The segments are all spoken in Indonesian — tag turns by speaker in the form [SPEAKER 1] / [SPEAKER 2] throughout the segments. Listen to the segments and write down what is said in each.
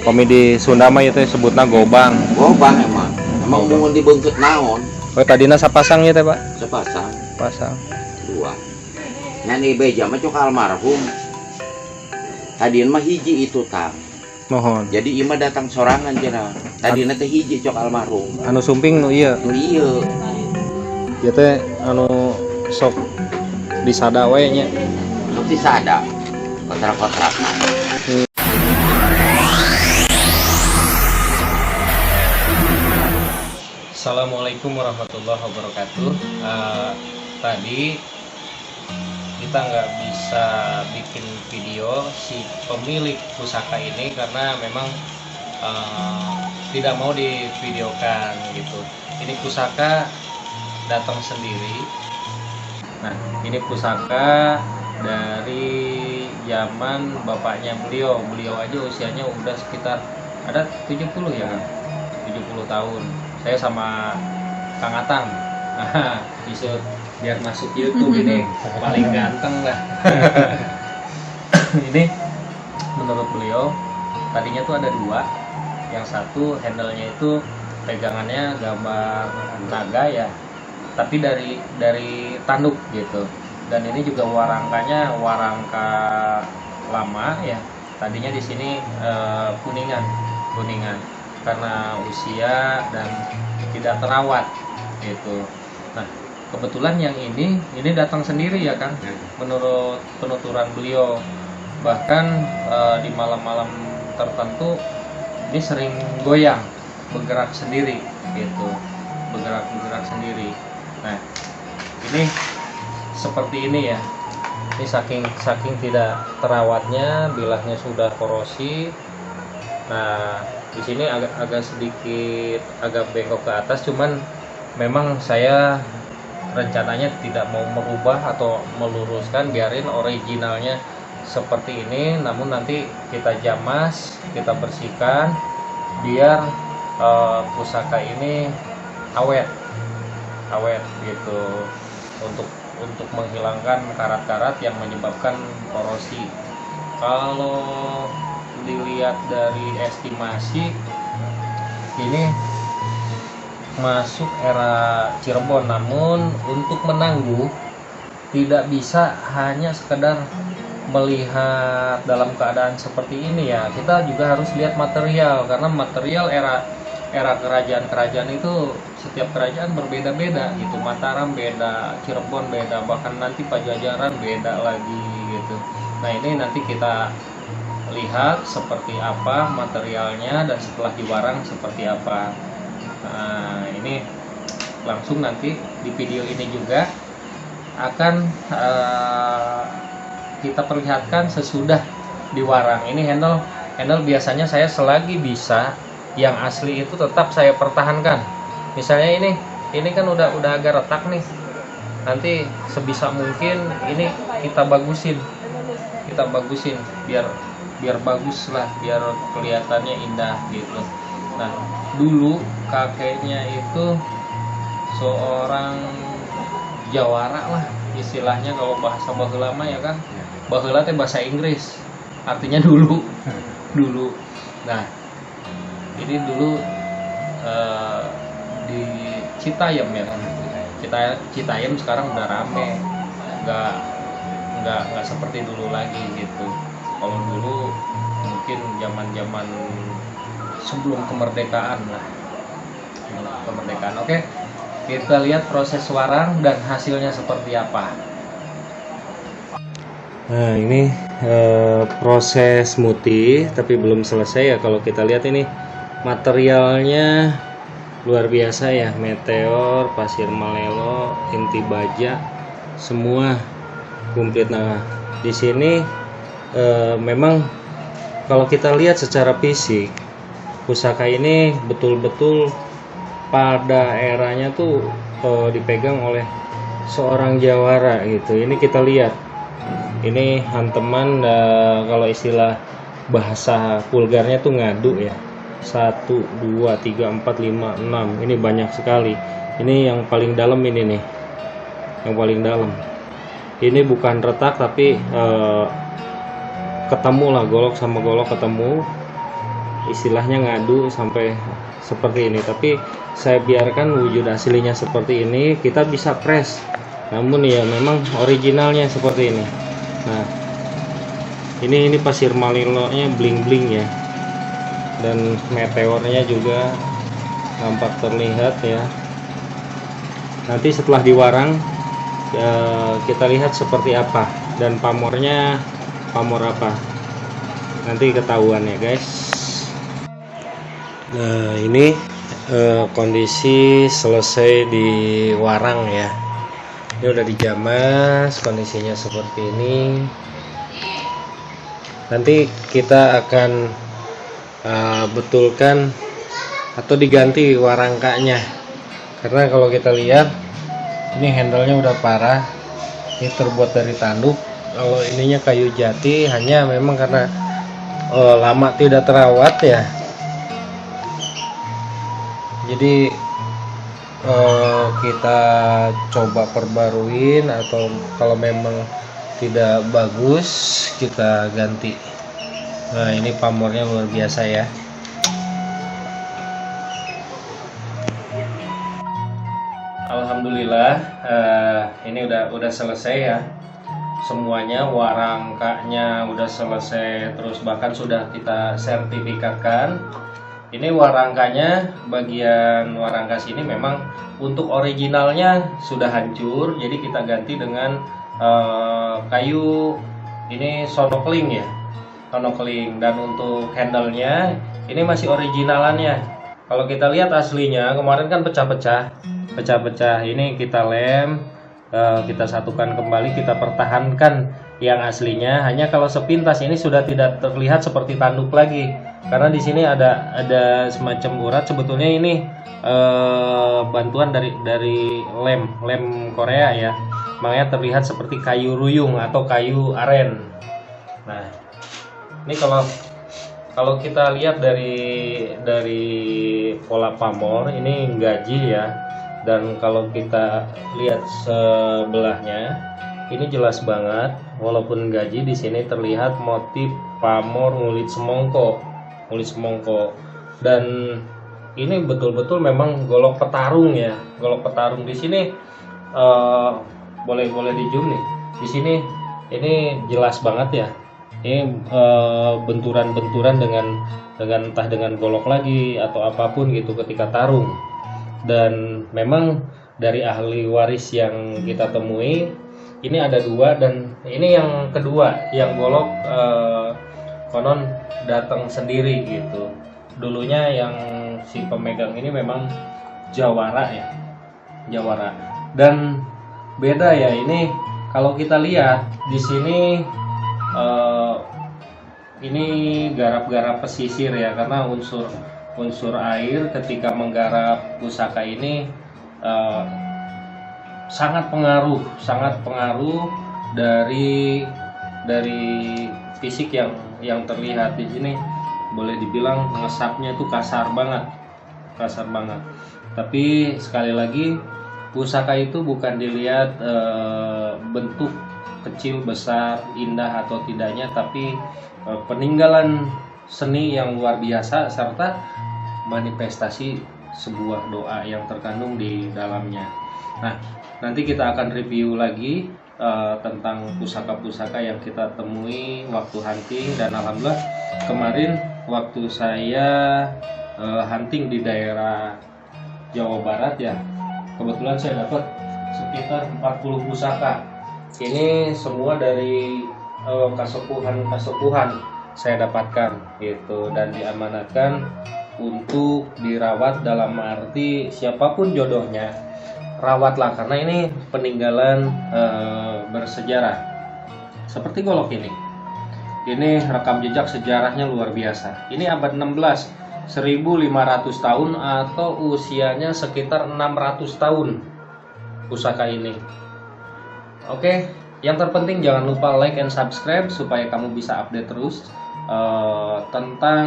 [SPEAKER 1] Kami di Sunda mah itu sebutna gobang.
[SPEAKER 2] Gobang emang mau dibengket naon
[SPEAKER 1] Oh tadina sapasang ya teh Pak?
[SPEAKER 2] sepasang
[SPEAKER 1] Pasang.
[SPEAKER 2] dua nani beja mah cok almarhum tadian mah hiji itu tang
[SPEAKER 1] Mohon.
[SPEAKER 2] jadi ima datang sorangan jera tadian teh hiji cok almarhum
[SPEAKER 1] Anu sumping nu iya.
[SPEAKER 2] iya
[SPEAKER 1] Ieu teh anu sok disada we nya.
[SPEAKER 2] sok disada kontrak-kontrak
[SPEAKER 1] Assalamualaikum warahmatullahi wabarakatuh. Tadi kita nggak bisa bikin video si pemilik pusaka ini karena memang tidak mau divideokan gitu. Ini pusaka datang sendiri. Nah, ini pusaka dari zaman bapaknya beliau. Beliau aja usianya udah sekitar ada 70 ya kan? 70 tahun. Saya sama Kang Atang. Bisa biar masuk YouTube ini paling ganteng lah. Ini menurut beliau tadinya tuh ada dua. Yang satu handle-nya itu pegangannya gambar naga ya, tapi dari tanduk gitu. Dan ini juga warangkanya warangka lama ya. Tadinya di sini kuningan karena usia dan tidak terawat gitu. Nah, kebetulan yang ini datang sendiri ya kan, menurut penuturan beliau. Bahkan di malam-malam tertentu ini sering goyang, bergerak sendiri gitu, bergerak sendiri. Nah, ini seperti ini ya. Ini saking tidak terawatnya, bilahnya sudah korosi. Nah, di sini agak sedikit agak bengkok ke atas, cuman memang saya rencananya tidak mau merubah atau meluruskan, biarin originalnya seperti ini. Namun nanti kita jamas, kita bersihkan biar pusaka ini awet gitu, untuk menghilangkan karat-karat yang menyebabkan korosi. Kalau dilihat dari estimasi ini masuk era Cirebon, namun untuk menangguh tidak bisa hanya sekedar melihat dalam keadaan seperti ini ya, kita juga harus lihat material, karena material era kerajaan-kerajaan itu setiap kerajaan berbeda-beda gitu. Mataram beda, Cirebon beda, bahkan nanti Pajajaran beda lagi gitu. Nah, ini nanti kita lihat seperti apa materialnya dan setelah diwarang seperti apa. Nah, ini langsung nanti di video ini juga akan kita perlihatkan sesudah diwarang. Ini handle biasanya saya selagi bisa yang asli itu tetap saya pertahankan. Misalnya ini kan udah agak retak nih. Nanti sebisa mungkin ini kita bagusin biar bagus lah, biar kelihatannya indah gitu. Nah, dulu kakeknya itu seorang jawara lah istilahnya, kalau bahasa baheula mah ya kan. Baheula teh bahasa Inggris, artinya dulu. Nah, ini dulu di Citayam ya kan. Citayam sekarang udah rame, nggak seperti dulu lagi gitu. Kalau dulu mungkin zaman sebelum kemerdekaan lah, Oke, kita lihat proses warang dan hasilnya seperti apa. Nah, ini proses mutih tapi belum selesai ya. Kalau kita lihat ini materialnya luar biasa ya, meteor, pasir malelo, inti baja, semua komplit. Nah, di sini memang kalau kita lihat secara fisik, pusaka ini betul-betul pada eranya tuh dipegang oleh seorang jawara gitu. Ini kita lihat, ini hanteman, kalau istilah bahasa vulgarnya tuh ngadu ya. 1, 2, 3, 4, 5, 6. Ini banyak sekali. Ini yang paling dalam ini nih, yang paling dalam. Ini bukan retak tapi ketemu lah, golok sama golok ketemu. istilahnya ngadu sampai seperti ini, tapi saya biarkan wujud aslinya seperti ini. Kita bisa press, namun ya memang originalnya seperti ini. Nah, ini pasir Malilo-nya bling-bling ya, dan meteornya juga nampak terlihat ya. Nanti setelah diwarang kita lihat seperti apa, dan pamornya pamor apa, nanti ketahuan ya guys. Nah, ini kondisi selesai diwarang ya. Ini udah dijamas, kondisinya seperti ini. Nanti kita akan betulkan atau diganti warangkanya, karena kalau kita lihat ini handle-nya udah parah. Ini terbuat dari tanduk. Kalau ininya kayu jati, hanya memang karena lama tidak terawat ya, jadi kita coba perbaruin, atau kalau memang tidak bagus kita ganti. Nah, ini pamornya luar biasa ya. Alhamdulillah, ini udah selesai ya. Semuanya, warangkanya udah selesai, terus bahkan sudah kita sertifikatkan. Ini warangkanya, bagian warangka sini memang untuk originalnya sudah hancur, jadi kita ganti dengan kayu ini sonokling ya, sonokling. Dan untuk handle-nya ini masih originalannya. Kalau kita lihat aslinya kemarin kan pecah-pecah. Ini kita lem, kita satukan kembali, kita pertahankan yang aslinya. Hanya kalau sepintas ini sudah tidak terlihat seperti tanduk lagi, karena di sini ada semacam urat. Sebetulnya ini bantuan dari lem Korea ya, makanya terlihat seperti kayu ruyung atau kayu aren. Nah, ini kalau kita lihat dari pola pamor ini gaji ya, dan kalau kita lihat sebelahnya ini jelas banget, walaupun gaji di sini terlihat motif pamor ngulit semongko, dan ini betul-betul memang golok petarung ya, golok petarung. Di sini boleh di zoom nih, di sini ini jelas banget ya. Ini benturan-benturan dengan entah dengan golok lagi atau apapun gitu ketika tarung. Dan memang dari ahli waris yang kita temui ini ada 2, dan ini yang kedua yang golok konon datang sendiri gitu. Dulunya yang si pemegang ini memang jawara ya, jawara. Dan beda ya, ini kalau kita lihat di sini ini garap-garap pesisir ya, karena unsur air ketika menggarap pusaka ini sangat pengaruh dari fisik yang terlihat di sini. Boleh dibilang ngesapnya itu kasar banget. Tapi sekali lagi, pusaka itu bukan dilihat bentuk kecil, besar, indah atau tidaknya, tapi peninggalan seni yang luar biasa serta manifestasi sebuah doa yang terkandung di dalamnya. Nah, nanti kita akan review lagi tentang pusaka-pusaka yang kita temui waktu hunting. Dan alhamdulillah kemarin waktu saya hunting di daerah Jawa Barat ya, kebetulan saya dapat sekitar 40 pusaka. Ini semua dari kasepuhan saya dapatkan gitu, dan diamanatkan untuk dirawat. Dalam arti siapapun jodohnya, rawatlah, karena ini peninggalan bersejarah. Seperti golok ini rekam jejak sejarahnya luar biasa. Ini abad 16, 1500 tahun atau usianya sekitar 600 tahun pusaka ini. Oke, yang terpenting jangan lupa like and subscribe supaya kamu bisa update terus tentang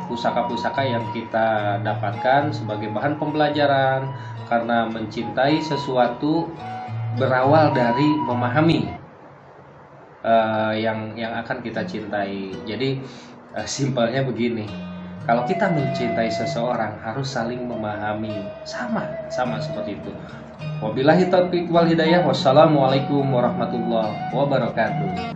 [SPEAKER 1] pusaka-pusaka yang kita dapatkan sebagai bahan pembelajaran, karena mencintai sesuatu berawal dari memahami yang akan kita cintai. Jadi simpelnya begini, Kalau kita mencintai seseorang harus saling memahami, sama seperti itu. Wabillahi taufiq wal hidayah. Wassalamualaikum warahmatullahi wabarakatuh.